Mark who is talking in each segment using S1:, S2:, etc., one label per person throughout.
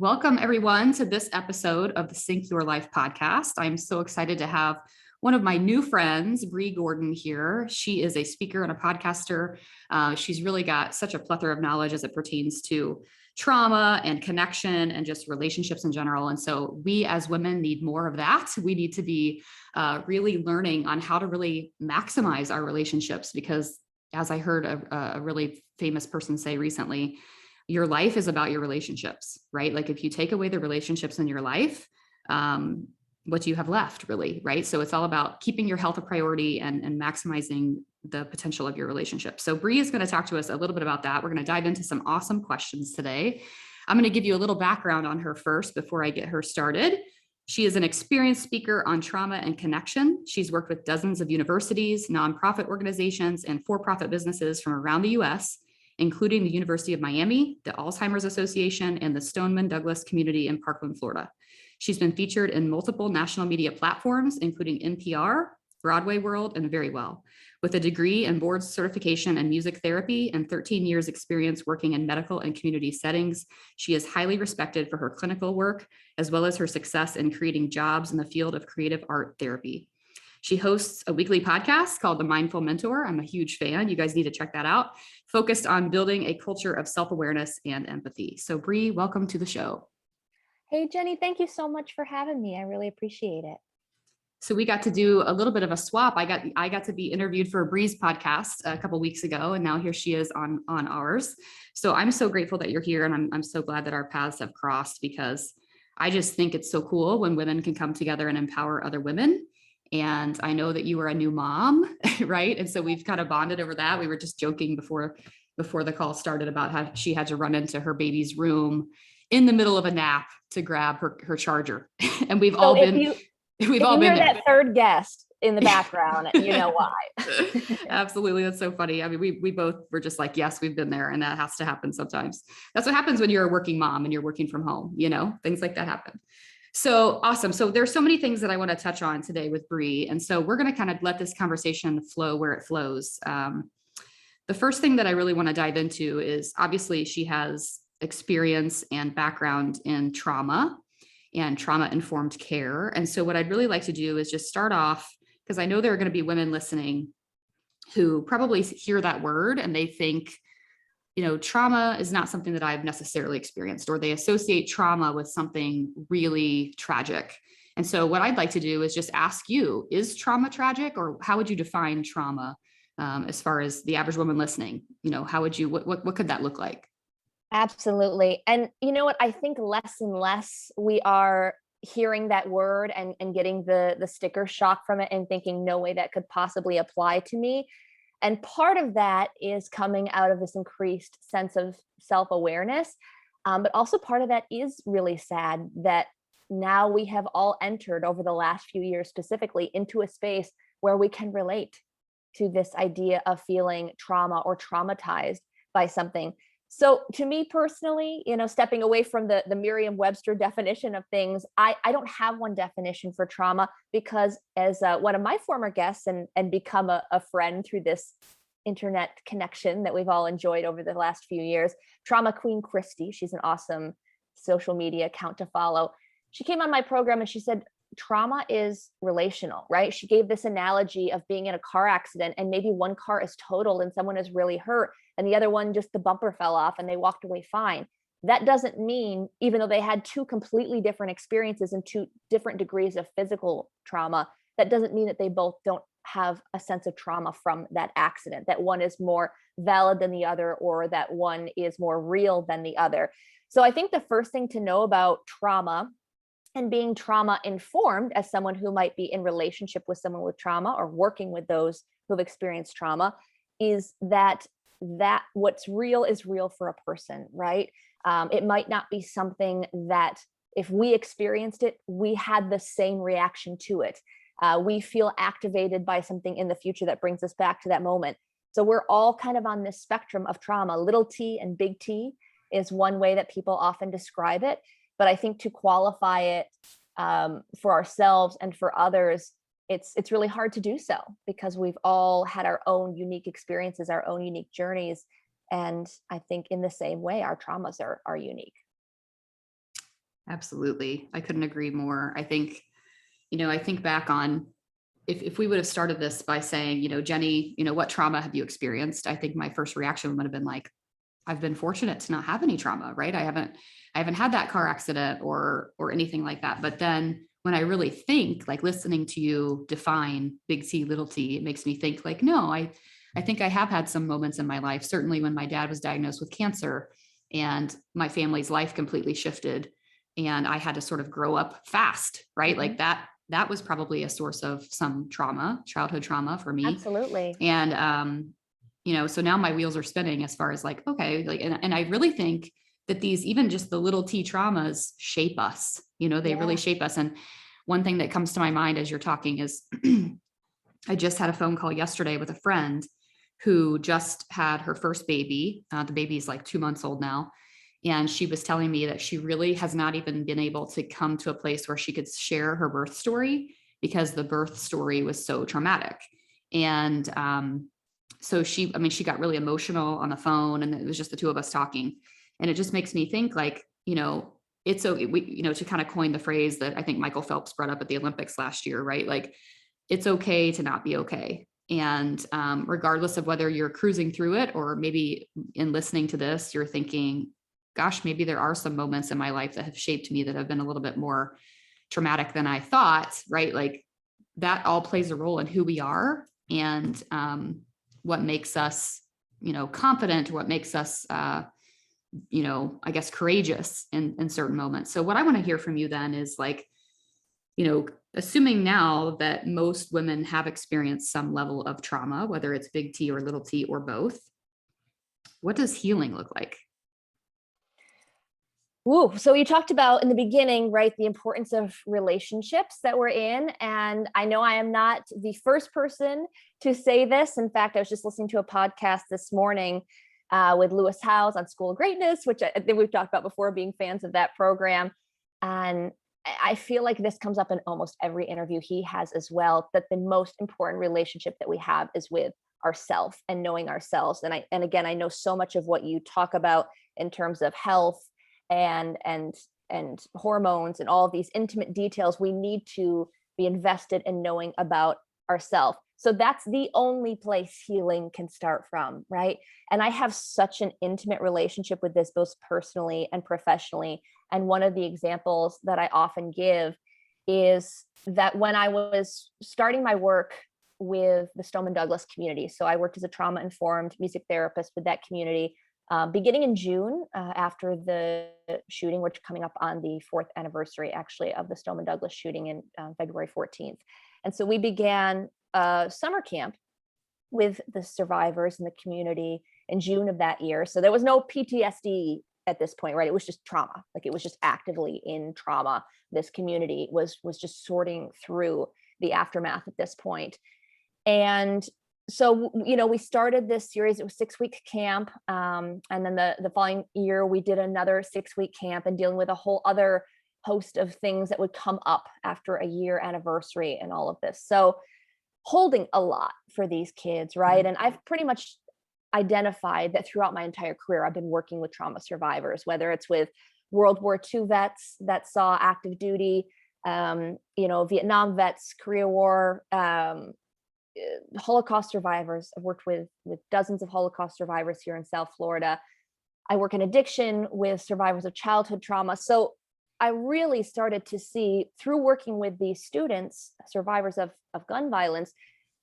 S1: Welcome, everyone, to this episode of the Sync Your Life podcast. I'm so excited to have one of my new friends, Bree Gordon, here. She is a speaker and a podcaster. She's really got such a plethora of knowledge as it pertains to trauma and connection and just relationships in general. And so we as women need more of that. We need to be really learning on how to really maximize our relationships because, as I heard a really famous person say recently, your life is about your relationships, right? Like if you take away the relationships in your life, what do you have left, really, right? So it's all about keeping your health a priority and maximizing the potential of your relationship. So Bree is going to talk to us a little bit about that. We're going to dive into some awesome questions today. I'm going to give you a little background on her first before I get her started. She is an experienced speaker on trauma and connection. She's worked with dozens of universities, nonprofit organizations, and for-profit businesses from around the US, including the University of Miami, the Alzheimer's Association, and the Stoneman Douglas community in Parkland, Florida. She's been featured in multiple national media platforms, including NPR, Broadway World, and Very Well. With a degree in board certification in music therapy and 13 years experience working in medical and community settings, she is highly respected for her clinical work, as well as her success in creating jobs in the field of creative art therapy. She hosts a weekly podcast called The Mindful Mentor. I'm a huge fan. You guys need to check that out. Focused on building a culture of self-awareness and empathy. So Bree, welcome to the show.
S2: Hey, Jenny, thank you so much for having me. I really appreciate it.
S1: So we got to do a little bit of a swap. I got to be interviewed for Bree's podcast a couple of weeks ago, and now here she is on ours. So I'm so grateful that you're here, and I'm so glad that our paths have crossed because I just think it's so cool when women can come together and empower other women. And I know that you were a new mom, right? And so we've kind of bonded over that. We were just joking before the call started about how she had to run into her baby's room in the middle of a nap to grab her charger. And we've all been
S2: there. That third guest in the background, you know why.
S1: Absolutely. That's so funny. I mean, we both were just like, yes, we've been there, and that has to happen sometimes. That's what happens when you're a working mom and you're working from home, things like that happen. So awesome. So there's so many things that I want to touch on today with Bree. And so we're going to kind of let this conversation flow where it flows. The first thing that I really want to dive into is obviously she has experience and background in trauma and trauma-informed care. And so what I'd really like to do is just start off, because I know there are going to be women listening who probably hear that word and they think, trauma is not something that I've necessarily experienced, or they associate trauma with something really tragic. And so what I'd like to do is just ask you, is trauma tragic, or how would you define trauma as far as the average woman listening? How would you, what could that look like?
S2: Absolutely. And you know what, I think less and less we are hearing that word and getting the sticker shock from it and thinking, no way that could possibly apply to me. And part of that is coming out of this increased sense of self-awareness. But also part of that is really sad that now we have all entered over the last few years specifically into a space where we can relate to this idea of feeling trauma or traumatized by something. So to me personally, stepping away from the Merriam-Webster definition of things, I don't have one definition for trauma because as one of my former guests and become a friend through this internet connection that we've all enjoyed over the last few years, Trauma Queen Christy, she's an awesome social media account to follow. She came on my program and she said, trauma is relational, right? She gave this analogy of being in a car accident and maybe one car is totaled and someone is really hurt and the other one, just the bumper fell off and they walked away fine. That doesn't mean, even though they had two completely different experiences and two different degrees of physical trauma, that doesn't mean that they both don't have a sense of trauma from that accident, that one is more valid than the other, or that one is more real than the other. So I think the first thing to know about trauma and being trauma informed as someone who might be in relationship with someone with trauma or working with those who've experienced trauma is that what's real is real for a person, right? It might not be something that if we experienced it, we had the same reaction to it. We feel activated by something in the future that brings us back to that moment. So we're all kind of on this spectrum of trauma. Little T and big T is one way that people often describe it. But I think to qualify it for ourselves and for others, it's really hard to do so because we've all had our own unique experiences, our own unique journeys. And I think in the same way, our traumas are unique.
S1: Absolutely. I couldn't agree more. I think, I think back on if we would have started this by saying, Jenny, what trauma have you experienced? I think my first reaction would have been like, I've been fortunate to not have any trauma, right? I haven't had that car accident or anything like that. But then when I really think, like listening to you define big T, little t, it makes me think like, no, I think I have had some moments in my life, certainly when my dad was diagnosed with cancer and my family's life completely shifted and I had to sort of grow up fast, right?
S2: Mhm.
S1: Like that was probably a source of some trauma, childhood trauma for me.
S2: Absolutely.
S1: And so now my wheels are spinning as far as like, okay, like, and I really think that these, even just the little T traumas shape us, they really
S2: Yeah.
S1: shape us. And one thing that comes to my mind as you're talking is I just had a phone call yesterday with a friend who just had her first baby. The baby's like 2 months old now. And she was telling me that she really has not even been able to come to a place where she could share her birth story because the birth story was so traumatic. And so she got really emotional on the phone and it was just the two of us talking. And it just makes me think like, it's so we, to kind of coin the phrase that I think Michael Phelps brought up at the Olympics last year, right? Like it's okay to not be okay. And regardless of whether you're cruising through it or maybe in listening to this, you're thinking, gosh, maybe there are some moments in my life that have shaped me that have been a little bit more traumatic than I thought, right? Like that all plays a role in who we are and what makes us, confident, what makes us, I guess, courageous in certain moments. So what I want to hear from you then is like, assuming now that most women have experienced some level of trauma, whether it's big T or little t or both, what does healing look like?
S2: Ooh, so you talked about in the beginning, right, the importance of relationships that we're in. And I know I am not the first person to say this. In fact, I was just listening to a podcast this morning with Lewis Howes on School of Greatness, which I think we've talked about before, being fans of that program. And I feel like this comes up in almost every interview he has as well, that the most important relationship that we have is with ourself and knowing ourselves. And again, I know so much of what you talk about in terms of health and hormones and all of these intimate details we need to be invested in knowing about ourselves. So that's the only place healing can start from, right? And I have such an intimate relationship with this, both personally and professionally. And one of the examples that I often give is that when I was starting my work with the Stoneman Douglas community, so I worked as a trauma informed music therapist with that community. Beginning in June, after the shooting, which coming up on the 4th anniversary, actually, of the Stoneman Douglas shooting in February 14th. And so we began a summer camp with the survivors in the community in June of that year. So there was no PTSD at this point, right? It was just trauma. Like it was just actively in trauma. This community was just sorting through the aftermath at this point. And so, we started this series. It was 6-week camp. And then the following year, we did another 6-week camp and dealing with a whole other host of things that would come up after a year anniversary and all of this. So holding a lot for these kids, right? And I've pretty much identified that throughout my entire career, I've been working with trauma survivors, whether it's with World War II vets that saw active duty, Vietnam vets, Korea War, Holocaust survivors. I've worked with dozens of Holocaust survivors here in South Florida. I work in addiction with survivors of childhood trauma. So I really started to see through working with these students, survivors of gun violence,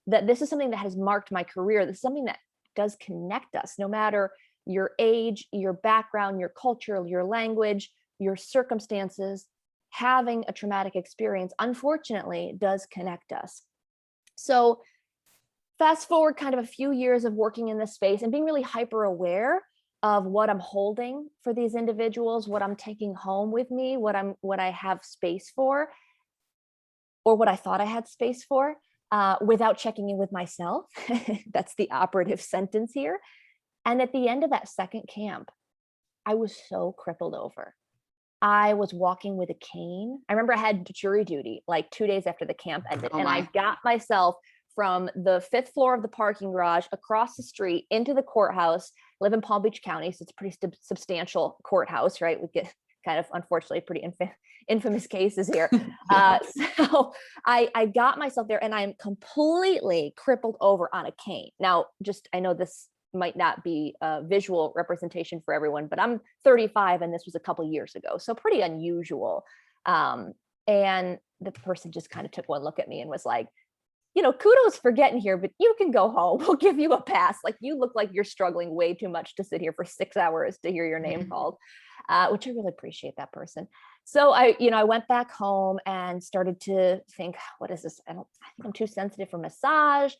S2: that this is something that has marked my career. This is something that does connect us, no matter your age, your background, your culture, your language, your circumstances. Having a traumatic experience, unfortunately, does connect us. So fast forward kind of a few years of working in this space and being really hyper aware of what I'm holding for these individuals, what I'm taking home with me, what I have space for, or what I thought I had space for, without checking in with myself. That's the operative sentence here. And at the end of that second camp, I was so crippled over. I was walking with a cane. I remember I had jury duty like 2 days after the camp ended,
S1: Oh
S2: and I
S1: my.
S2: got myself from the 5th floor of the parking garage across the street into the courthouse. I live in Palm Beach County, so it's a pretty substantial courthouse, right? We get kind of unfortunately pretty infamous cases here. So I got myself there, and I'm completely crippled over on a cane. Now, I know this might not be a visual representation for everyone, but I'm 35 and this was a couple years ago. So pretty unusual. And the person just kind of took one look at me and was like, kudos for getting here, but you can go home. We'll give you a pass. Like, you look like you're struggling way too much to sit here for 6 hours to hear your name called, which I really appreciate that person. So I went back home and started to think, what is this? I think I'm too sensitive for massage.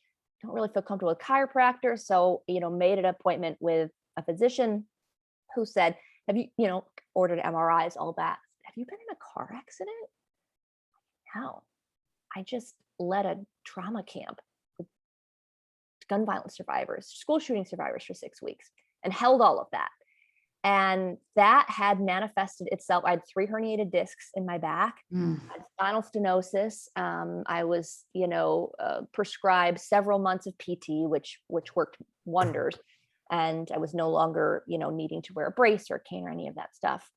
S2: Don't really feel comfortable with chiropractor. So, made an appointment with a physician who said, have you, ordered MRIs, all that. Have you been in a car accident? No, I just led a trauma camp with gun violence survivors, school shooting survivors for 6 weeks, and held all of that. And that had manifested itself. I had 3 herniated discs in my back, I had spinal stenosis. I was, prescribed several months of PT, which worked wonders. And I was no longer, needing to wear a brace or a cane or any of that stuff.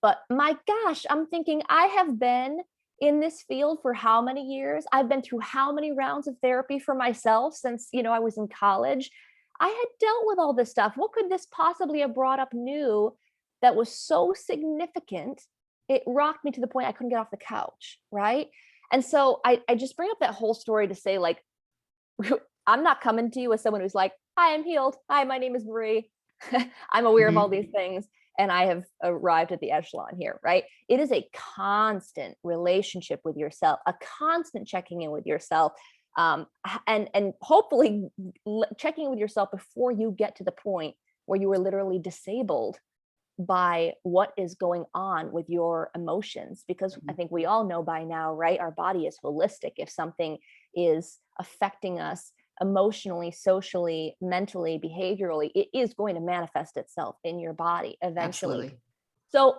S2: But my gosh, I'm thinking, I have been in this field for how many years? I've been through how many rounds of therapy for myself since, I was in college. I had dealt with all this stuff. What could this possibly have brought up new that was so significant? It rocked me to the point I couldn't get off the couch, right? And so I just bring up that whole story to say, like, I'm not coming to you as someone who's like, hi, I'm healed. Hi, my name is Bree. I'm aware of all these things, and I have arrived at the echelon here, right? It is a constant relationship with yourself, a constant checking in with yourself, and hopefully checking in with yourself before you get to the point where you are literally disabled by what is going on with your emotions. Because I think we all know by now, right? Our body is holistic. If something is affecting us emotionally, socially, mentally, behaviorally, it is going to manifest itself in your body eventually.
S1: Absolutely.
S2: So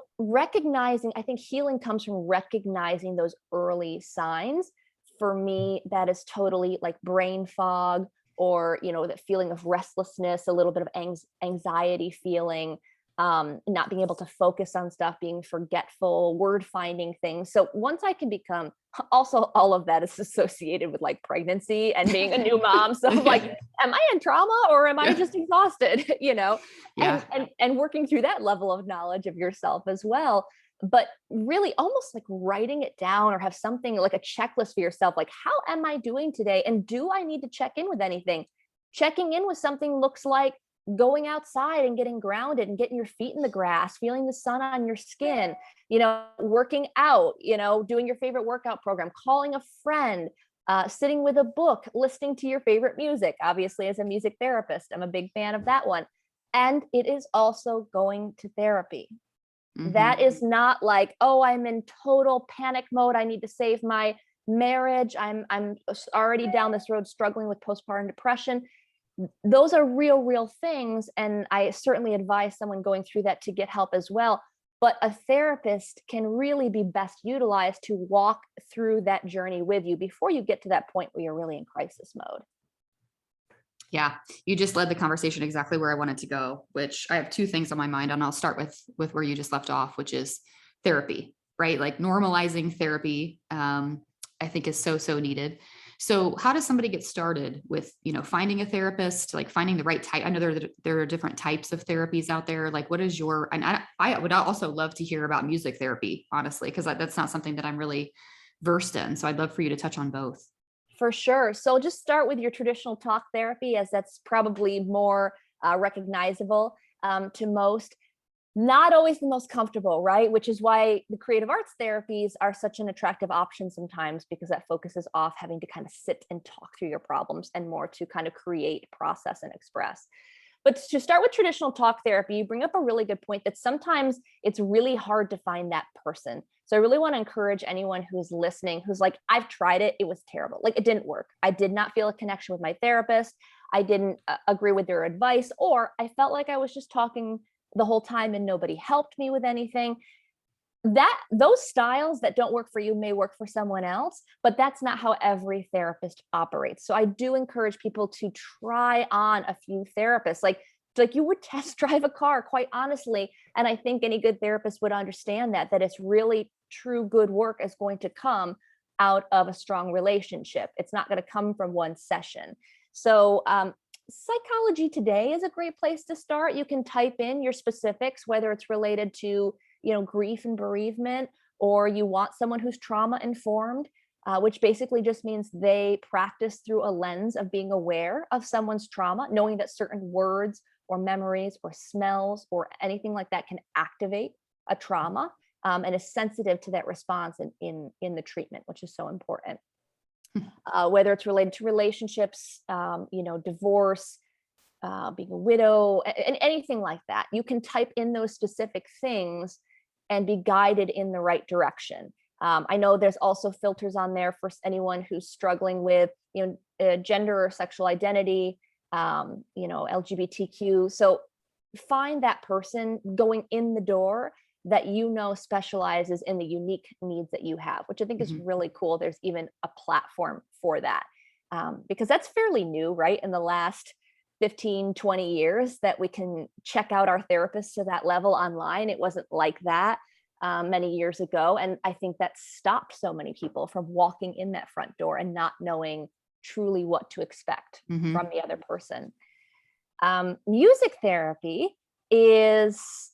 S2: I think healing comes from recognizing those early signs. For me, that is totally like brain fog, or, that feeling of restlessness, a little bit of anxiety feeling, not being able to focus on stuff, being forgetful, word finding things. So once I can become, also all of that is associated with like pregnancy and being a new mom. So I'm like, am I in trauma or am I just exhausted? And working through that level of knowledge of yourself as well. But really almost like writing it down, or have something like a checklist for yourself. Like, how am I doing today? And do I need to check in with anything? Checking in with something looks like going outside and getting grounded and getting your feet in the grass, feeling the sun on your skin, working out, doing your favorite workout program, calling a friend, sitting with a book, listening to your favorite music. Obviously, as a music therapist, I'm a big fan of that one. And it is also going to therapy. That is not like, oh, I'm in total panic mode, I need to save my marriage, I'm already down this road struggling with postpartum depression. Those are real things, and I certainly advise someone going through that to get help as well. But a therapist can really be best utilized to walk through that journey with you before you get to that point where you're really in crisis mode.
S1: Yeah, you just led the conversation exactly where I wanted to go, which I have 2 things on my mind, and I'll start with where you just left off, which is therapy, right? Like normalizing therapy, I think is so needed. So how does somebody get started with, finding a therapist, like finding the right type? I know there are different types of therapies out there. Like, what is and I would also love to hear about music therapy, honestly, because that's not something that I'm really versed in. So I'd love for you to touch on both.
S2: For sure. So just start with your traditional talk therapy, as that's probably more recognizable to most. Not always the most comfortable, right? Which is why the creative arts therapies are such an attractive option sometimes, because that focuses off having to kind of sit and talk through your problems and more to kind of create, process, and express. But to start with traditional talk therapy, you bring up a really good point that sometimes it's really hard to find that person. So I really want to encourage anyone who's listening, who's like, I've tried it, it was terrible. Like, it didn't work. I did not feel a connection with my therapist. I didn't agree with their advice, or I felt like I was just talking the whole time and nobody helped me with anything. Those styles that don't work for you may work for someone else, but that's not how every therapist operates. So I do encourage people to try on a few therapists. Like, like you would test drive a car, quite honestly. And I think any good therapist would understand that it's really true good work is going to come out of a strong relationship. It's not going to come from one session. So Psychology Today is a great place to start. You can type in your specifics, whether it's related to, grief and bereavement, or you want someone who's trauma informed, which basically just means they practice through a lens of being aware of someone's trauma, knowing that certain words or memories or smells or anything like that can activate a trauma, and is sensitive to that response in the treatment, which is so important. Whether it's related to relationships, divorce, being a widow, and anything like that, you can type in those specific things and be guided in the right direction. I know there's also filters on there for anyone who's struggling with, gender or sexual identity, LGBTQ. So find that person going in the door that specializes in the unique needs that you have, which I think is really cool. There's even a platform for that, because that's fairly new, right? In the last 15, 20 years that we can check out our therapists to that level online. It wasn't like that many years ago. And I think that stopped so many people from walking in that front door and not knowing truly what to expect from the other person. Music therapy is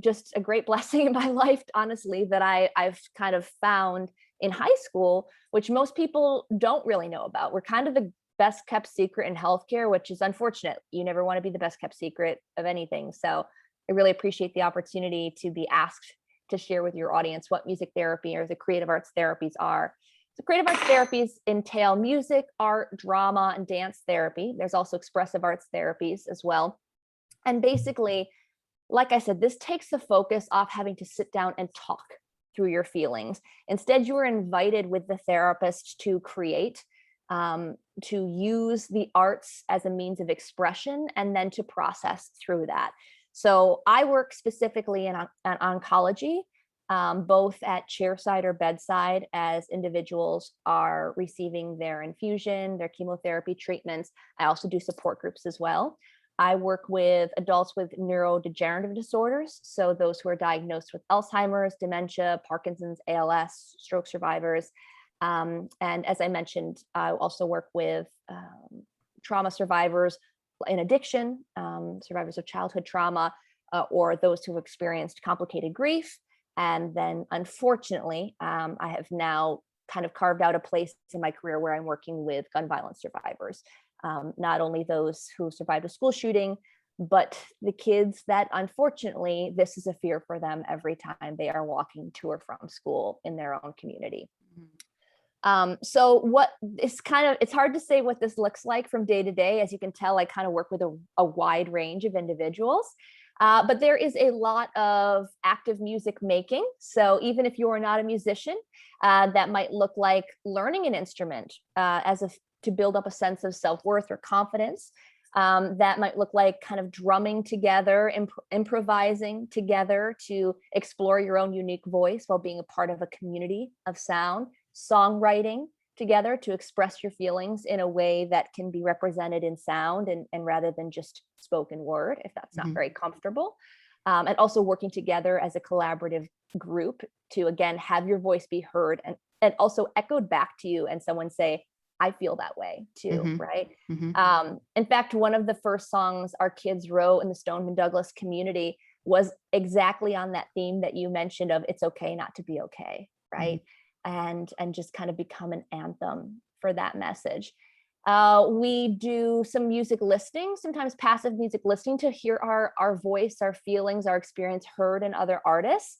S2: just a great blessing in my life, honestly, that I've kind of found in high school, which most people don't really know about. We're kind of the best kept secret in healthcare, which is unfortunate. You never want to be the best kept secret of anything. So I really appreciate the opportunity to be asked to share with your audience what music therapy or the creative arts therapies are. So creative arts therapies entail music, art, drama, and dance therapy. There's also expressive arts therapies as well. And basically, like I said, this takes the focus off having to sit down and talk through your feelings. Instead, you are invited with the therapist to create, to use the arts as a means of expression, and then to process through that. So I work specifically in oncology, both at chairside or bedside as individuals are receiving their infusion, their chemotherapy treatments. I also do support groups as well. I work with adults with neurodegenerative disorders, so those who are diagnosed with Alzheimer's, dementia, Parkinson's, ALS, stroke survivors. And as I mentioned, I also work with trauma survivors in addiction, survivors of childhood trauma, or those who have experienced complicated grief. And then, unfortunately, I have now kind of carved out a place in my career where I'm working with gun violence survivors. Not only those who survived a school shooting, but the kids that, unfortunately, this is a fear for them every time they are walking to or from school in their own community. So what is it's hard to say what this looks like from day to day. As you can tell, I kind of work with a wide range of individuals, but there is a lot of active music making. So even if you are not a musician, that might look like learning an instrument to build up a sense of self-worth or confidence. That might look like kind of drumming together, improvising together to explore your own unique voice while being a part of a community of sound, songwriting together to express your feelings in a way that can be represented in sound and rather than just spoken word, if that's not very comfortable. And also working together as a collaborative group to, again, have your voice be heard and also echoed back to you and someone say, I feel that way too, right? In fact, one of the first songs our kids wrote in the Stoneman Douglas community was exactly on that theme that you mentioned of it's okay not to be okay, right? And just kind of become an anthem for that message. We do some music listening, sometimes passive music listening to hear our voice, our feelings, our experience heard in other artists,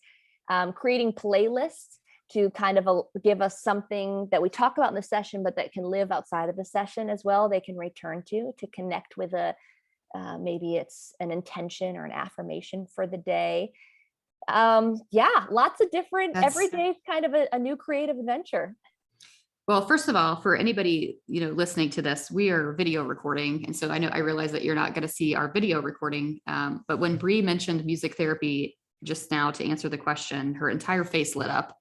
S2: creating playlists to kind of give us something that we talk about in the session, but that can live outside of the session as well. They can return to connect with maybe it's an intention or an affirmation for the day. Lots of different every day, kind of a new creative adventure.
S1: Well, first of all, for anybody, listening to this, we are video recording. And so I realize that you're not going to see our video recording. But when Bree mentioned music therapy just now to answer the question, her entire face lit up.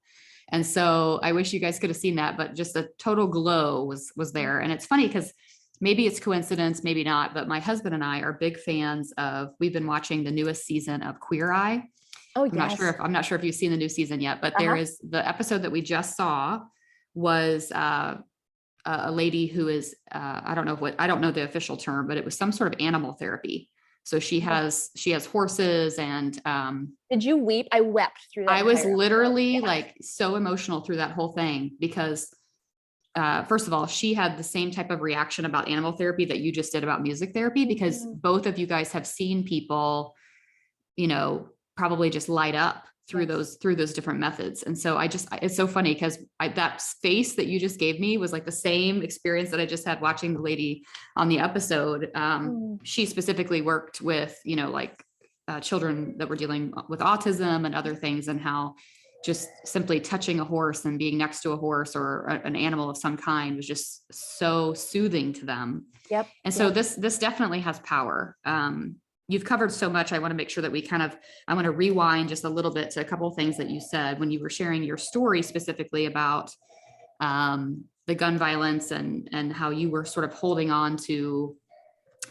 S1: And so I wish you guys could have seen that, but just a total glow was there. And it's funny because maybe it's coincidence, maybe not, but my husband and I are big fans of, we've been watching the newest season of Queer Eye.
S2: Oh,
S1: I'm not sure if you've seen the new season yet, but there
S2: Uh-huh.
S1: is the episode that we just saw was a lady who is I don't know the official term, but it was some sort of animal therapy. So she has horses and
S2: Did you weep? I wept through that
S1: I was
S2: entire episode.
S1: literally
S2: Yeah.
S1: like so emotional through that whole thing because first of all, she had the same type of reaction about animal therapy that you just did about music therapy, because both of you guys have seen people, you know, probably just light up through those different methods. And so it's so funny because that space that you just gave me was like the same experience that I just had watching the lady on the episode. She specifically worked with, you know, like children that were dealing with autism and other things, and how just simply touching a horse and being next to a horse or an animal of some kind was just so soothing to them.
S2: Yep.
S1: And so this definitely has power. You've covered so much. I want to make sure that I want to rewind just a little bit to a couple of things that you said when you were sharing your story specifically about the gun violence and how you were sort of holding on to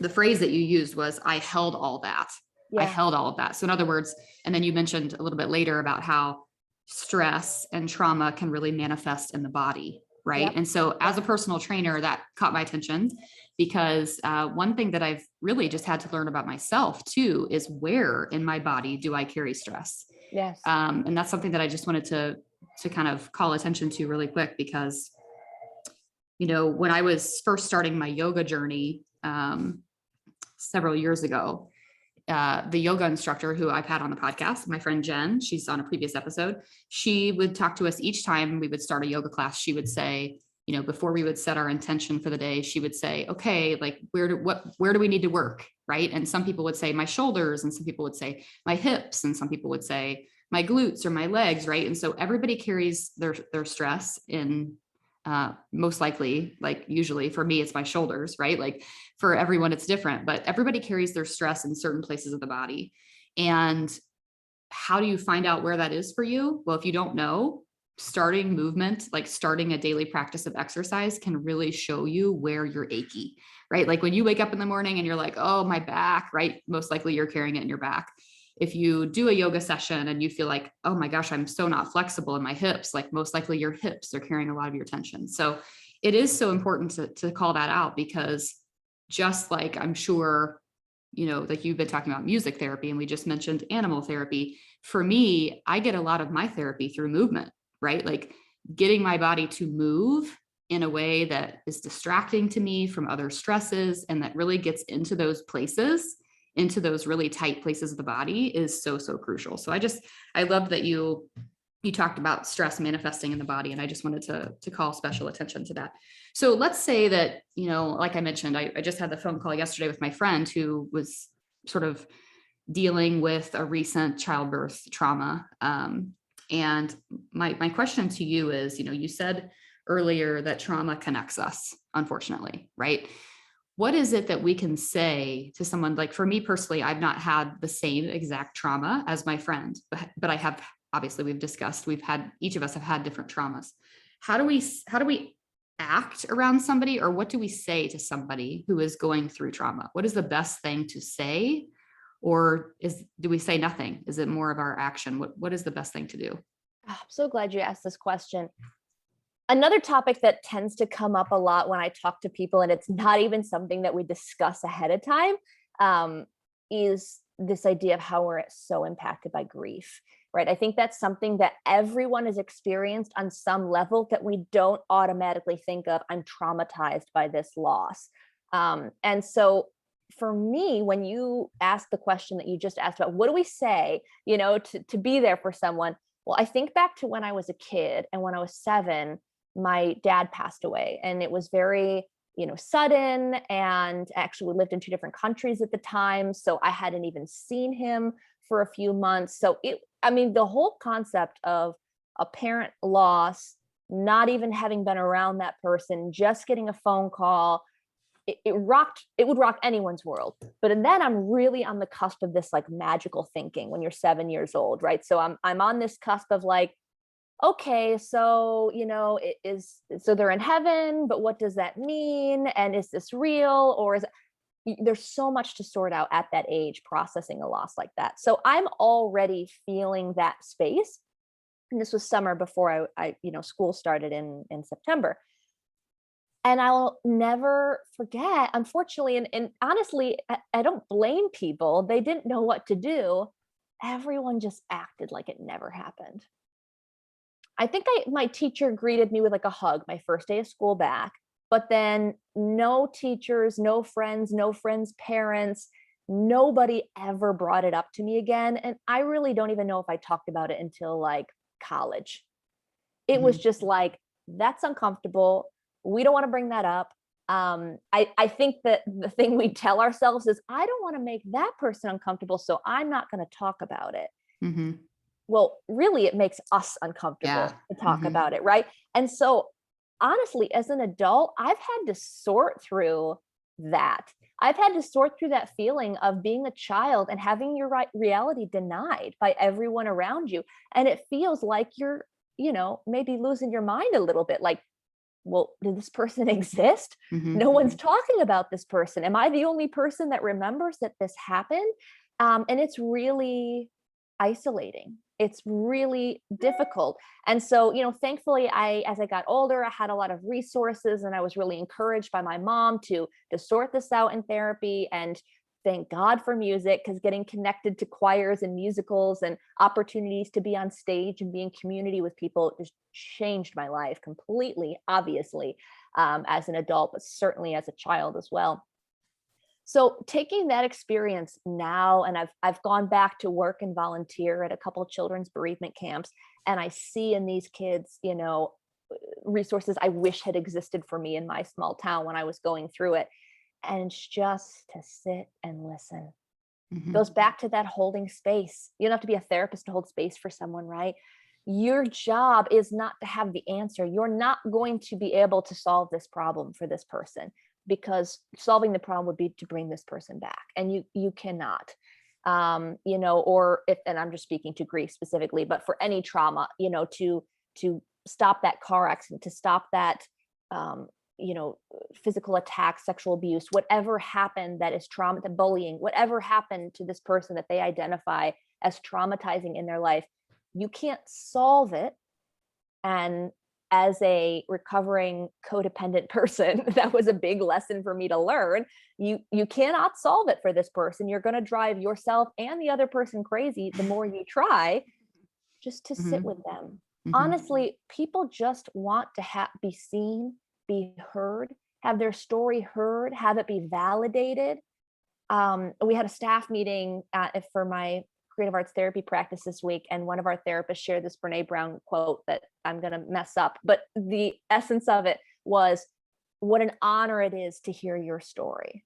S1: the phrase that you used was, I held all that. I held all of that. So in other words, and then you mentioned a little bit later about how stress and trauma can really manifest in the body. Right.
S2: Yep.
S1: And so as a personal trainer, that caught my attention, because one thing that I've really just had to learn about myself too, is where in my body do I carry stress?
S2: Yes.
S1: And that's something that I just wanted to kind of call attention to really quick, because, you know, when I was first starting my yoga journey several years ago, the yoga instructor who I've had on the podcast, my friend Jen, she's on a previous episode, she would talk to us each time we would start a yoga class. She would say, you know, before we would set our intention for the day, she would say, okay, like where do we need to work? Right. And some people would say my shoulders, and some people would say my hips, and some people would say my glutes or my legs. Right. And so everybody carries their stress in most likely, like usually for me, it's my shoulders, right? Like for everyone, it's different, but everybody carries their stress in certain places of the body. And how do you find out where that is for you? Well, if you don't know, starting movement, like starting a daily practice of exercise, can really show you where you're achy, right? Like when you wake up in the morning and you're like, oh, my back, right? Most likely you're carrying it in your back. If you do a yoga session and you feel like, oh my gosh, I'm so not flexible in my hips, like most likely your hips are carrying a lot of your tension. So it is so important to call that out, because just like I'm sure, you know, like you've been talking about music therapy and we just mentioned animal therapy. For me, I get a lot of my therapy through movement, right? Like getting my body to move in a way that is distracting to me from other stresses, and that really gets into those places, into those really tight places of the body, is so crucial. So I love that you talked about stress manifesting in the body, and I just wanted to call special attention to that. So let's say that, you know, like I mentioned, I just had the phone call yesterday with my friend who was sort of dealing with a recent childbirth trauma. And my question to you is, you know, you said earlier that trauma connects us, unfortunately, right? What is it that we can say to someone? Like for me personally, I've not had the same exact trauma as my friend, but I have, obviously we've discussed, each of us have had different traumas. How do we act around somebody, or what do we say to somebody who is going through trauma? What is the best thing to say? Or do we say nothing? Is it more of our action? What is the best thing to do?
S2: I'm so glad you asked this question. Another topic that tends to come up a lot when I talk to people, and it's not even something that we discuss ahead of time, is this idea of how we're so impacted by grief, right? I think that's something that everyone has experienced on some level, that we don't automatically think of, I'm traumatized by this loss. And so for me, when you ask the question that you just asked about, what do we say, you know, to be there for someone? Well, I think back to when I was a kid, and when I was 7, my dad passed away, and it was very, you know, sudden. And actually we lived in 2 different countries at the time. So I hadn't even seen him for a few months. So the whole concept of a parent loss, not even having been around that person, just getting a phone call, it would rock anyone's world. But then I'm really on the cusp of this like magical thinking when you're 7 years old, right? So I'm on this cusp of like, okay, so, so they're in heaven, but what does that mean? And is this real? Or there's so much to sort out at that age, processing a loss like that. So I'm already feeling that space. And this was summer before school started in September. And I'll never forget, unfortunately, and honestly, I don't blame people. They didn't know what to do. Everyone just acted like it never happened. I think my teacher greeted me with like a hug my first day of school back, but then no teachers, no friends' parents, nobody ever brought it up to me again. And I really don't even know if I talked about it until like college. It was
S1: Mhm.
S2: just like, that's uncomfortable. We don't want to bring that up. I think that the thing we tell ourselves is, I don't want to make that person uncomfortable, so I'm not going to talk about it.
S1: Mhm.
S2: Well, really, it makes us
S1: Yeah.
S2: uncomfortable to talk
S1: Mhm.
S2: about it, right? And so, honestly, as an adult, I've had to sort through that. I've had to sort through that feeling of being a child and having your reality denied by everyone around you. And it feels like you're, maybe losing your mind a little bit. Like, well, did this person exist? No
S1: Mhm.
S2: one's talking about this person. Am I the only person that remembers that this happened? And it's really isolating. It's really difficult. And so, thankfully, as I got older, I had a lot of resources, and I was really encouraged by my mom to sort this out in therapy. And thank God for music, because getting connected to choirs and musicals and opportunities to be on stage and be in community with people just changed my life completely, obviously, as an adult, but certainly as a child as well. So taking that experience now, and I've gone back to work and volunteer at a couple of children's bereavement camps, and I see in these kids, resources I wish had existed for me in my small town when I was going through it. And it's just to sit and listen. Goes
S1: Mhm.
S2: back to that holding space. You don't have to be a therapist to hold space for someone, right? Your job is not to have the answer. You're not going to be able to solve this problem for this person, because solving the problem would be to bring this person back, and you cannot. Or if, and I'm just speaking to grief specifically, but for any trauma, to stop that car accident, to stop that um, you know physical attack, sexual abuse, whatever happened that is trauma, the bullying, whatever happened to this person that they identify as traumatizing in their life, you can't solve it. And as a recovering codependent person, that was a big lesson for me to learn. You cannot solve it for this person. You're going to drive yourself and the other person crazy the more you try. Just to sit with
S1: Mhm.
S2: them.
S1: Mhm.
S2: Honestly, people just want to be seen, be heard, have their story heard, have it be validated. We had a staff meeting for my creative arts therapy practice this week, and one of our therapists shared this Brene Brown quote that I'm going to mess up, but the essence of it was, what an honor it is to hear your story.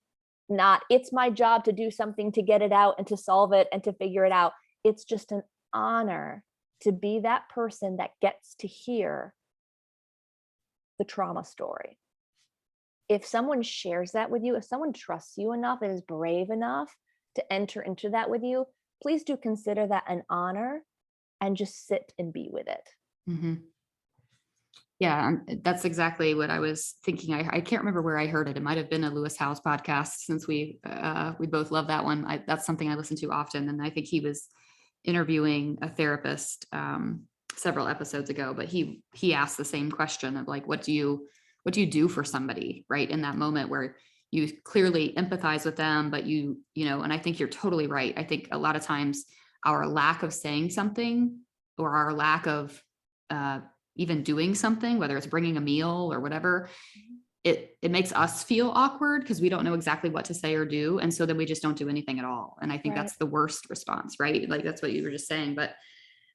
S2: Not, it's my job to do something to get it out and to solve it and to figure it out. It's just an honor to be that person that gets to hear the trauma story. If someone shares that with you, if someone trusts you enough and is brave enough to enter into that with you, please do consider that an honor, and just sit and be with it.
S1: Mhm. Yeah, that's exactly what I was thinking. I can't remember where I heard it. It might have been a Lewis Howes podcast, since we both love that one. That's something I listen to often, and I think he was interviewing a therapist several episodes ago. But he asked the same question of like, what do you do for somebody right in that moment where you clearly empathize with them, but and I think you're totally right. I think a lot of times our lack of saying something, or our lack of uh, even doing something, whether it's bringing a meal or whatever, it makes us feel awkward because we don't know exactly what to say or do. And so then we just don't do anything at all. And I think
S2: Right.
S1: that's the worst response, right? Like that's what you were just saying. But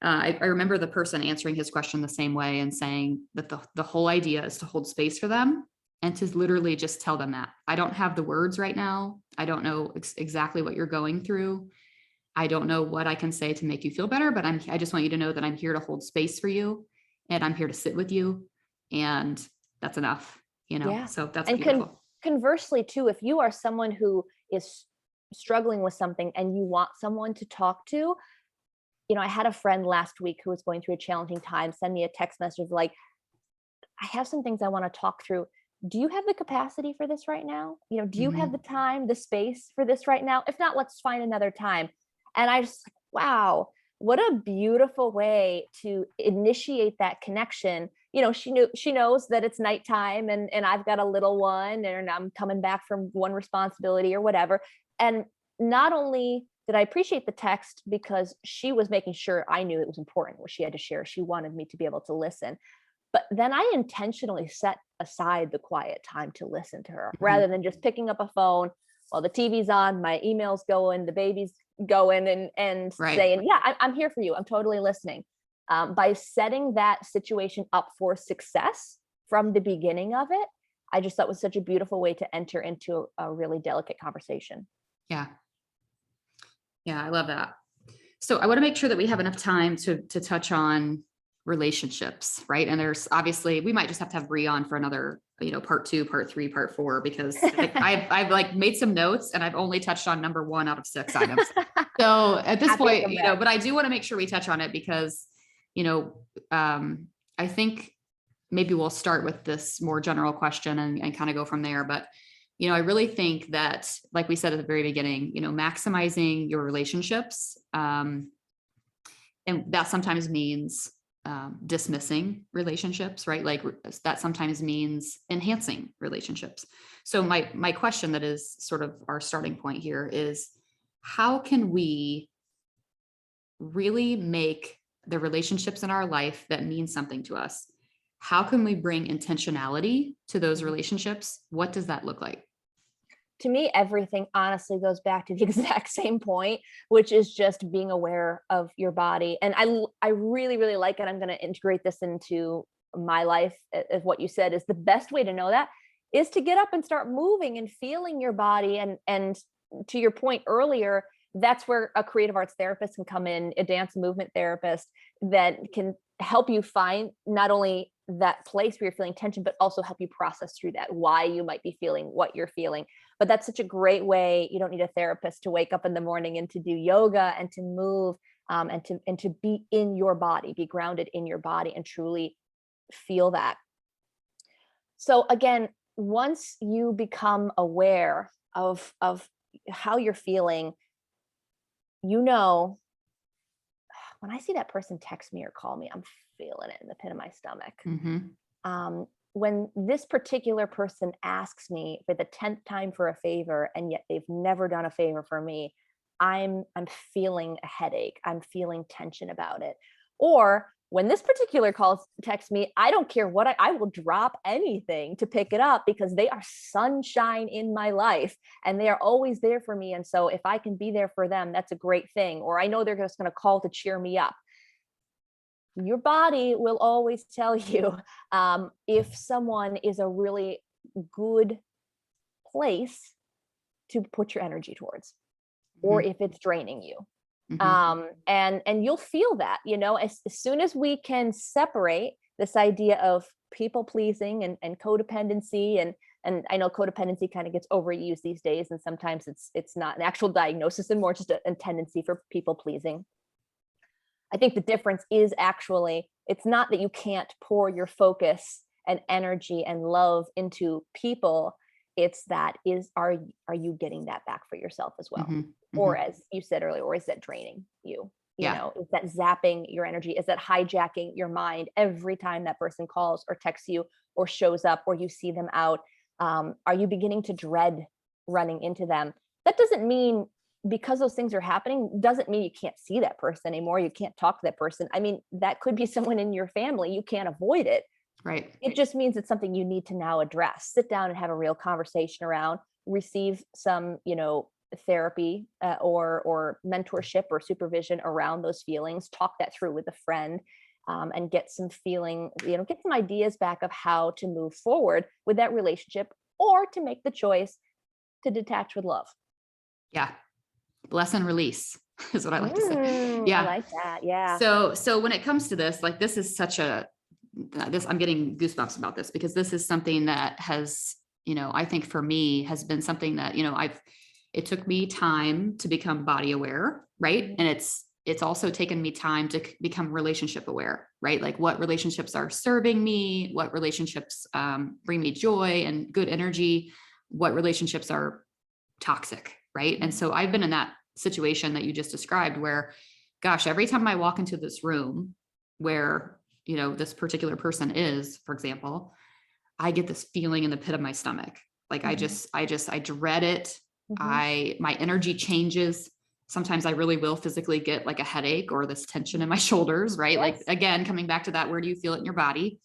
S1: I remember the person answering his question the same way and saying that the whole idea is to hold space for them and to literally just tell them that I don't have the words right now. I don't know exactly what you're going through. I don't know what I can say to make you feel better, but I just want you to know that I'm here to hold space for you, and I'm here to sit with you. And that's enough.
S2: Yeah.
S1: So that's
S2: And
S1: beautiful.
S2: conversely, too, if you are someone who is struggling with something and you want someone to talk to, I had a friend last week who was going through a challenging time, send me a text message like, I have some things I want to talk through. Do you have the capacity for this right now? Do you have the
S1: Mhm.
S2: time, the space for this right now? If not, let's find another time. And I just like, wow, what a beautiful way to initiate that connection. She knows that it's nighttime and I've got a little one and I'm coming back from one responsibility or whatever. And not only did I appreciate the text because she was making sure I knew it was important what she had to share. She wanted me to be able to listen. But then I intentionally set aside the quiet time to listen to her
S1: Mhm.
S2: rather than just picking up a phone while the TV's on, my email's going, the baby's going, and
S1: Right.
S2: saying, "Yeah, I'm here for you. I'm totally listening." By setting that situation up for success from the beginning of it, I just thought was such a beautiful way to enter into a really delicate conversation.
S1: Yeah. Yeah. I love that. So I want to make sure that we have enough time to touch on relationships, right? And there's obviously we might just have to have Bree on for another, part 2, part 3, part 4, because like I've like made some notes and I've only touched on number 1 out of 6 items. So at this
S2: Happy to
S1: point,
S2: come back.
S1: but I do want to make sure we touch on it because, you know, I think maybe we'll start with this more general question and kind of go from there. But, I really think that, like we said at the very beginning, maximizing your relationships, and that sometimes means dismissing relationships, right? Like that sometimes means enhancing relationships. So my question that is sort of our starting point here is, how can we really make the relationships in our life that mean something to us? How can we bring intentionality to those
S2: Mhm.
S1: relationships? What does that look like?
S2: To me, everything honestly goes back to the exact same point, which is just being aware of your body. And I really, really like it. I'm going to integrate this into my life. As what you said is the best way to know that is to get up and start moving and feeling your body. And to your point earlier, that's where a creative arts therapist can come in, a dance movement therapist that can help you find not only that place where you're feeling tension, but also help you process through that, why you might be feeling what you're feeling. But that's such a great way. You don't need a therapist to wake up in the morning and to do yoga and to move, and to be in your body, be grounded in your body and truly feel that. So again, once you become aware of how you're feeling, you know, when I see that person text me or call me, I'm feeling it in the pit of my stomach.
S1: Mm-hmm.
S2: When this particular person asks me for the 10th time for a favor and yet they've never done a favor for me, I'm feeling a headache. I'm feeling tension about it. Or when this particular call texts me, I don't care what I will drop anything to pick it up because they are sunshine in my life and they are always there for me. And so if I can be there for them, that's a great thing. Or I know they're just going to call to cheer me up. Your body will always tell you if someone is a really good place to put your energy towards, or
S1: Mm-hmm.
S2: if it's draining you.
S1: Mm-hmm.
S2: And you'll feel that, as soon as we can separate this idea of people pleasing and codependency, and I know codependency kind of gets overused these days, and sometimes it's not an actual diagnosis and more just a tendency for people pleasing. I think the difference is actually it's not that you can't pour your focus and energy and love into people. It's that are you getting that back for yourself as well?
S1: Mm-hmm. Mm-hmm.
S2: Or as you said earlier, or is that draining you?
S1: Yeah.
S2: Is that zapping your energy? Is that hijacking your mind every time that person calls or texts you or shows up or you see them out? Are you beginning to dread running into them? That doesn't mean because those things are happening doesn't mean you can't see that person anymore. You can't talk to that person. I mean, that could be someone in your family. You can't avoid it.
S1: Right.
S2: It just means it's something you need to now address. Sit down and have a real conversation around, receive some, therapy or mentorship or supervision around those feelings, talk that through with a friend, and get some feeling, get some ideas back of how to move forward with that relationship or to make the choice to detach with love.
S1: Yeah. Lesson release is what I like to say.
S2: I
S1: Yeah.
S2: like that. Yeah.
S1: So when it comes to this, like this is such a I'm getting goosebumps about this because this is something that has, I think for me has been something that, it took me time to become body aware, right?
S2: Mhm.
S1: And it's it's also taken me time to become relationship aware, right? Like what relationships are serving me, what relationships bring me joy and good energy, what relationships are toxic, right? And so I've been in that situation that you just described where, gosh, every time I walk into this room where, you know, this particular person is, for example, I get this feeling in the pit of my stomach. Like I dread it. My energy changes. Sometimes I really will physically get like a headache or this tension in my shoulders, right?
S2: Yes.
S1: Like, again, coming back to that, where do you feel it in your body?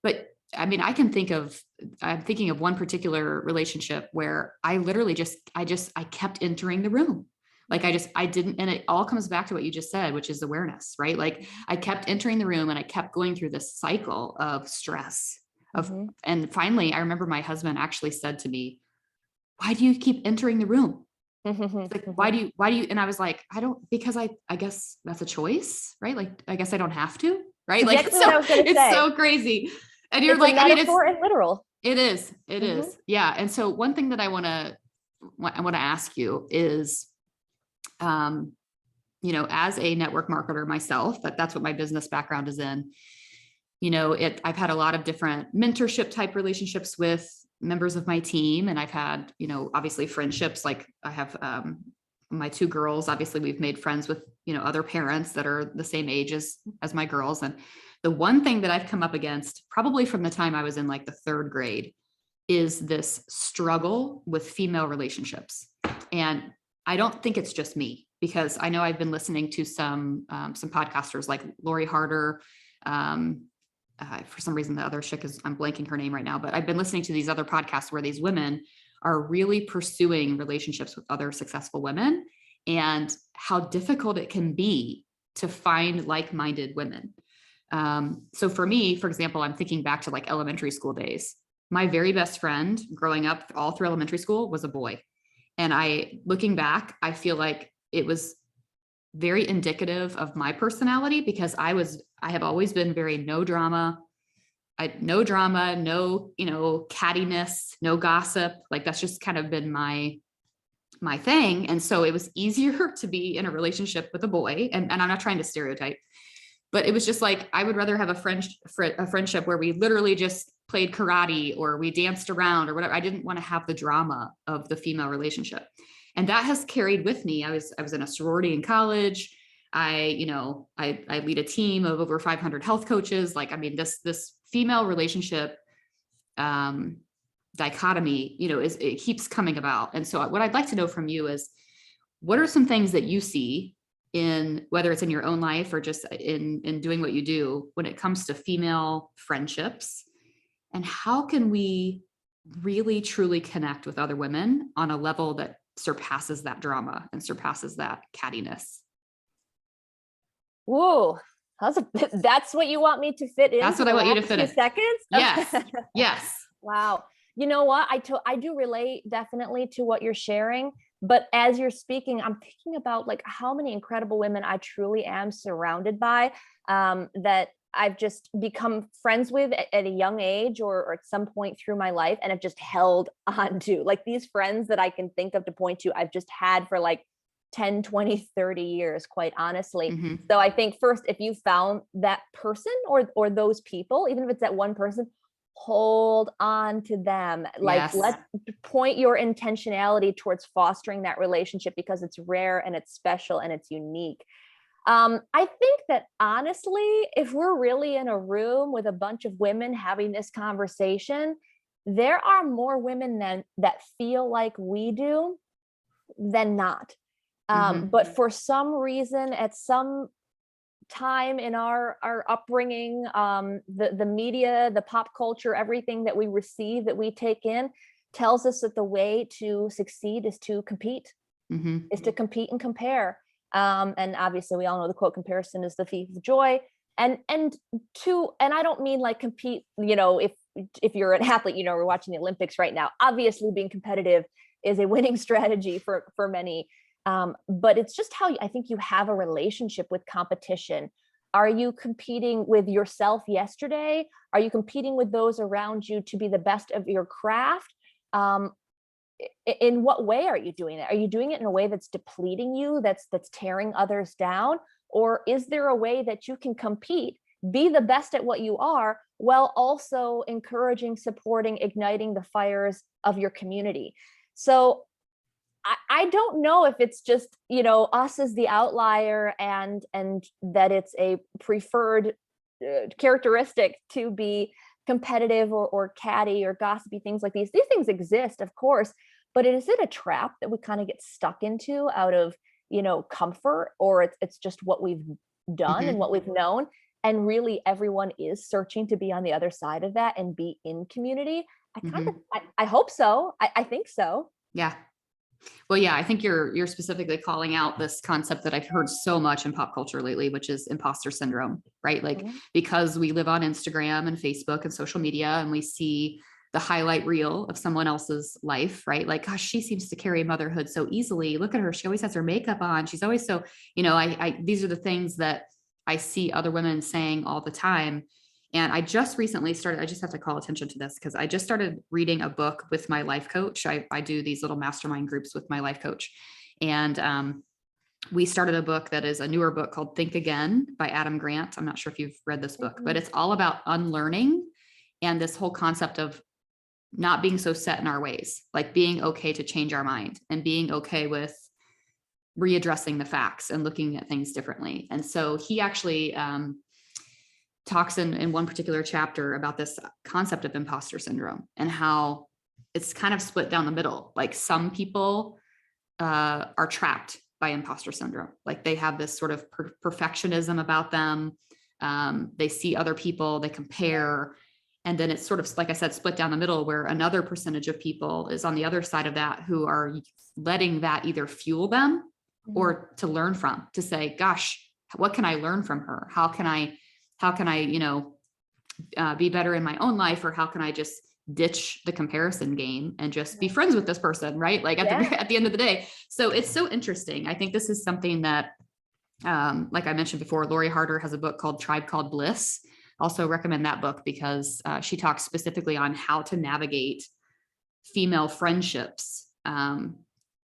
S1: But I mean, I'm thinking of one particular relationship where I literally I kept entering the room. Like I didn't, and it all comes back to what you just said, which is awareness, right? Like I kept entering the room and I kept going through this cycle of stress and finally, I remember my husband actually said to me, "Why do you keep entering the room? Like, why do you?" And I was like, because I guess that's a choice, right? Like, I guess I don't have to, right? Like,
S2: Exactly what I was going to
S1: it's
S2: say.
S1: so crazy. And you're
S2: It's
S1: like,
S2: a metaphor and literal.
S1: it is. Yeah. And so one thing that I want to ask you is, you know, as a network marketer myself, that's what my business background is in, you know, I've had a lot of different mentorship type relationships with members of my team. And I've had, you know, obviously friendships, like I have, my two girls, obviously we've made friends with, you know, other parents that are the same age as my girls. And the one thing that I've come up against probably from the time I was in like the third grade is this struggle with female relationships. And I don't think it's just me, because I know I've been listening to some podcasters like Lori Harder, for some reason, the other chick I'm blanking her name right now, but I've been listening to these other podcasts where these women are really pursuing relationships with other successful women and how difficult it can be to find like-minded women. So for me, for example, I'm thinking back to like elementary school days. My very best friend growing up all through elementary school was a boy. And looking back, I feel like it was very indicative of my personality, because I have always been very no drama, no, you know, cattiness, no gossip. Like that's just kind of been my thing. And so it was easier to be in a relationship with a boy. And I'm not trying to stereotype, but it was just like, I would rather have a friendship where we literally just played karate or we danced around or whatever. I didn't want to have the drama of the female relationship. And that has carried with me. I was in a sorority in college. I lead a team of over 500 health coaches. Like, I mean, this female relationship dichotomy, you know, it keeps coming about. And so what I'd like to know from you is, what are some things that you see in, whether it's in your own life or just in doing what you do, when it comes to female friendships, and how can we really truly connect with other women on a level that surpasses that drama and surpasses that cattiness?
S2: Whoa, that's what you want me to fit in?
S1: That's what I want you to fit in.
S2: Seconds?
S1: Yes. Yes.
S2: Wow. You know what? I do relate definitely to what you're sharing, but as you're speaking, I'm thinking about like how many incredible women I truly am surrounded by, that I've just become friends with at a young age or at some point through my life, and have just held on to, like, these friends that I can think of to point to, I've just had for like 10, 20, 30 years, quite honestly.
S1: Mm-hmm.
S2: So I think first, if you found that person or those people, even if it's that one person, hold on to them. Like,
S1: Yes.
S2: let's point your intentionality towards fostering that relationship, because it's rare and it's special and it's unique. I think that honestly, if we're really in a room with a bunch of women having this conversation, there are more women that feel like we do than not. But for some reason, at some time in our upbringing, the media, the pop culture, everything that we receive, that we take in, tells us that the way to succeed is to compete, is to compete and compare. And obviously we all know the quote, comparison is the thief of joy. And I don't mean like compete, you know, if you're an athlete, you know, we're watching the Olympics right now, obviously being competitive is a winning strategy for many. But it's just how I think you have a relationship with competition. Are you competing with yourself yesterday? Are you competing with those around you to be the best of your craft? in what way are you doing it? Are you doing it in a way that's depleting you, that's tearing others down? Or is there a way that you can compete, be the best at what you are, while also encouraging, supporting, igniting the fires of your community? So I don't know if it's just, us as the outlier, and that it's a preferred characteristic to be competitive or catty or gossipy, things like these. These things exist, of course, but is it a trap that we kind of get stuck into out of, comfort, or it's just what we've done and
S1: Mhm.
S2: what we've known? And really everyone is searching to be on the other side of that and be in community.
S1: Mhm.
S2: I hope so. I think so.
S1: Yeah. Well, yeah, I think you're specifically calling out this concept that I've heard so much in pop culture lately, which is imposter syndrome, right? Like,
S2: Mhm.
S1: because we live on Instagram and Facebook and social media, and we see the highlight reel of someone else's life, right? Like, gosh, she seems to carry motherhood so easily. Look at her. She always has her makeup on. She's always so, these are the things that I see other women saying all the time. And I just recently started, I just have to call attention to this because I just started reading a book with my life coach. I do these little mastermind groups with my life coach. And we started a book that is a newer book called Think Again by Adam Grant. I'm not sure if you've read this book, but it's all about unlearning and this whole concept of not being so set in our ways, like being okay to change our mind and being okay with readdressing the facts and looking at things differently. And so he actually talks in one particular chapter about this concept of imposter syndrome and how it's kind of split down the middle. Like, some people are trapped by imposter syndrome. Like, they have this sort of perfectionism about them. They see other people, they compare. And then it's sort of, like I said, split down the middle, where another percentage of people is on the other side of that, who are letting that either fuel them or to learn from, to say, gosh, what can I learn from her? How can I, be better in my own life? Or how can I just ditch the comparison game and just be friends with this person, right? Like, at
S2: Yeah.
S1: at the end of the day. So it's so interesting. I think this is something that, like I mentioned before, Lori Harder has a book called Tribe Called Bliss. Also recommend that book because she talks specifically on how to navigate female friendships.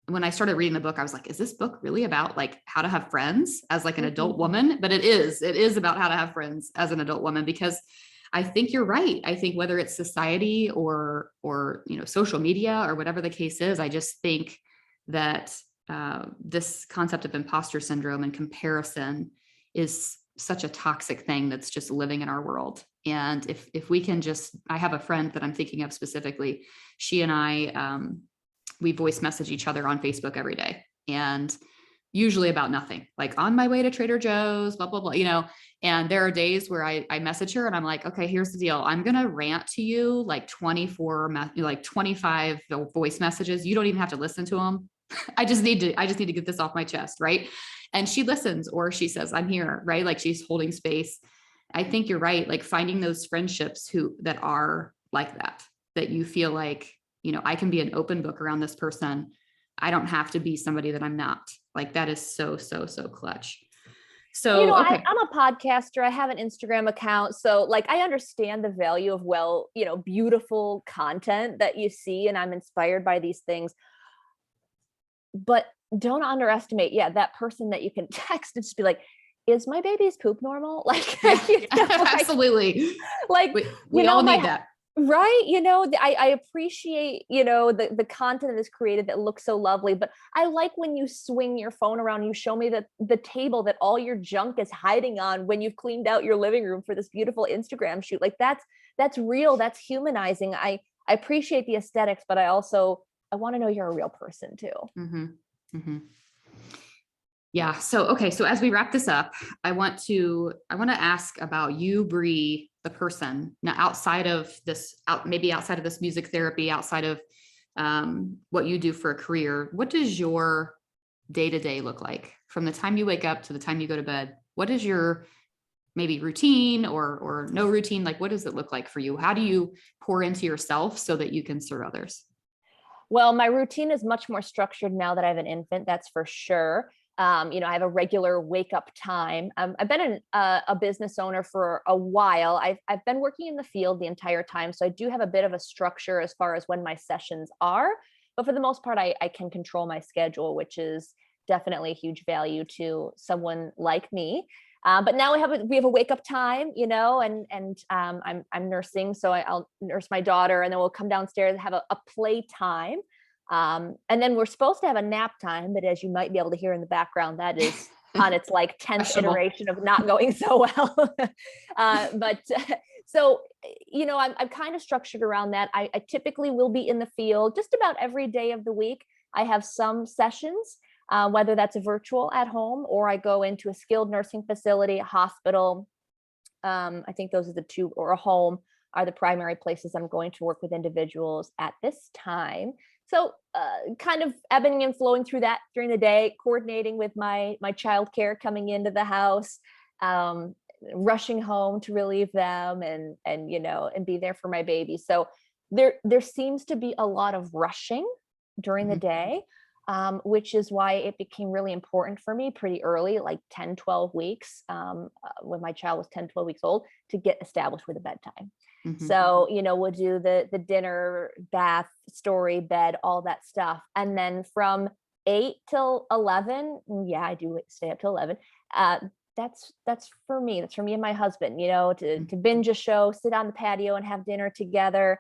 S1: When I started reading the book, I was like, is this book really about like how to have friends as like an adult woman? But it is about how to have friends as an adult woman, because I think you're right. I think whether it's society or social media or whatever the case is, I just think that this concept of imposter syndrome and comparison is such a toxic thing that's just living in our world. And if we can just, I have a friend that I'm thinking of specifically. She and I, we voice message each other on Facebook every day, and usually about nothing, like on my way to Trader Joe's, blah, blah, blah. And there are days where I message her and I'm like, okay, here's the deal. I'm going to rant to you like 25 voice messages. You don't even have to listen to them. I just need to get this off my chest. Right. And she listens, or she says, I'm here. Right. Like, she's holding space. I think you're right. Like, finding those friendships that are like that you feel like, I can be an open book around this person. I don't have to be somebody that I'm not. Like, that is so, so, so clutch. So, okay.
S2: I'm a podcaster. I have an Instagram account. So like, I understand the value of, beautiful content that you see, and I'm inspired by these things. But don't underestimate, that person that you can text and just be like, is my baby's poop normal? Like,
S1: Yeah, absolutely.
S2: like,
S1: We all need that.
S2: Right. I appreciate, the content that is created that looks so lovely, but I like when you swing your phone around and you show me the table that all your junk is hiding on when you've cleaned out your living room for this beautiful Instagram shoot. Like, that's real. That's humanizing. I appreciate the aesthetics, but I want to know you're a real person too.
S1: Mm-hmm. Mm-hmm. Yeah. So, okay. So as we wrap this up, I want to ask about you, Bree, the person. Now, maybe outside of this music therapy, outside of what you do for a career, what does your day-to-day look like from the time you wake up to the time you go to bed? What is your maybe routine or no routine? Like, what does it look like for you? How do you pour into yourself so that you can serve others?
S2: Well, my routine is much more structured now that I have an infant, that's for sure. I have a regular wake up time. I've been a business owner for a while. I've been working in the field the entire time, so I do have a bit of a structure as far as when my sessions are. but for the most part, I can control my schedule, which is definitely a huge value to someone like me. But now we have a wake up time, and I'm nursing, so I'll nurse my daughter, and then we'll come downstairs and have a play time. And then we're supposed to have a nap time, but as you might be able to hear in the background, that is on its like 10th iteration of not going so well. But so, I'm kind of structured around that. I typically will be in the field just about every day of the week. I have some sessions, whether that's a virtual at home or I go into a skilled nursing facility, a hospital. I think those are the two, or a home are the primary places I'm going to work with individuals at this time. So kind of ebbing and flowing through that during the day, coordinating with my childcare coming into the house, rushing home to relieve them and be there for my baby. So there seems to be a lot of rushing during the day, which is why it became really important for me pretty early, like 10, 12 weeks, when my child was 10, 12 weeks old, to get established with a bedtime. So, we'll do the dinner, bath, story, bed, all that stuff. And then from 8 till 11, yeah, I do stay up till 11. That's for me. That's for me and my husband, to binge a show, sit on the patio and have dinner together.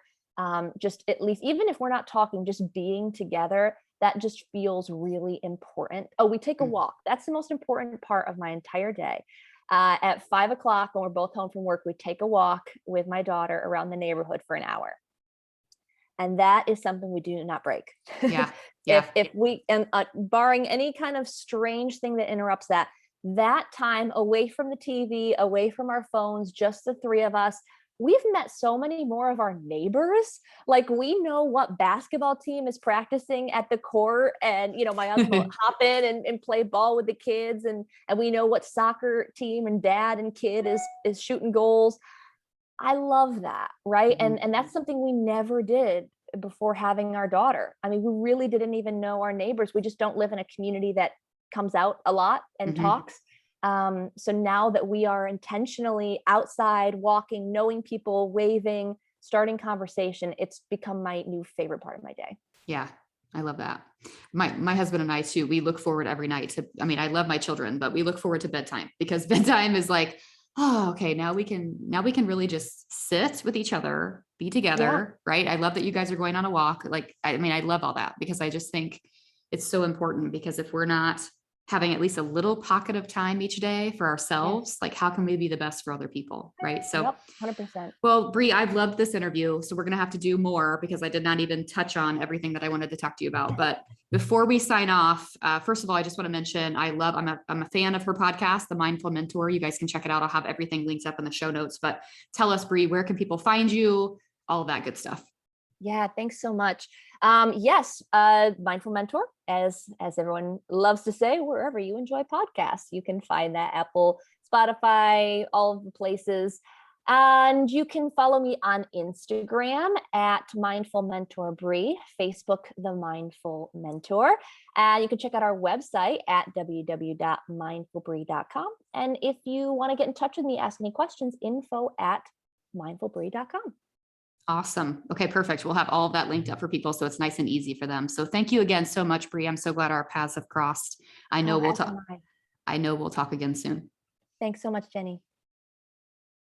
S2: Just at least, even if we're not talking, just being together, that just feels really important. Oh, we take a walk. That's the most important part of my entire day. At 5 o'clock, when we're both home from work, we take a walk with my daughter around the neighborhood for an hour. And that is something we do not break.
S1: Yeah.
S2: If we, and barring any kind of strange thing that interrupts that time away from the TV, away from our phones, just the three of us, we've met so many more of our neighbors. Like, we know what basketball team is practicing at the court, and my husband will hop in and play ball with the kids, and we know what soccer team and dad and kid is shooting goals. I love that, right? And that's something we never did before having our daughter. I mean, we really didn't even know our neighbors. We just don't live in a community that comes out a lot and talks. So now that we are intentionally outside, walking, knowing people, waving, starting conversation, it's become my new favorite part of my day.
S1: Yeah. I love that. My husband and I too, we look forward every night to, I love my children, but we look forward to bedtime, because bedtime is like, oh, okay, now we can really just sit with each other, be together. Yeah. Right. I love that you guys are going on a walk. Like, I love all that, because I just think it's so important, because if we're not having at least a little pocket of time each day for ourselves, like, how can we be the best for other people? Right. So
S2: 100%.
S1: Well, Bree, I've loved this interview. So we're going to have to do more, because I did not even touch on everything that I wanted to talk to you about. But before we sign off, first of all, I just want to mention, I'm a fan of her podcast, The Mindful Mentor. You guys can check it out. I'll have everything linked up in the show notes, but tell us, Bree, where can people find you? All of that good stuff.
S2: Yeah, thanks so much. Yes, Mindful Mentor, as everyone loves to say, wherever you enjoy podcasts, you can find that: Apple, Spotify, all of the places. And you can follow me on Instagram at Mindful Mentor Bree, Facebook, The Mindful Mentor. And you can check out our website at www.mindfulbree.com. And if you want to get in touch with me, ask any questions, info@mindfulbree.com.
S1: Awesome. Okay, perfect. We'll have all of that linked up for people, so it's nice and easy for them. So thank you again so much, Bree. I'm so glad our paths have crossed. I know we'll talk again soon.
S2: Thanks so much, Jenny.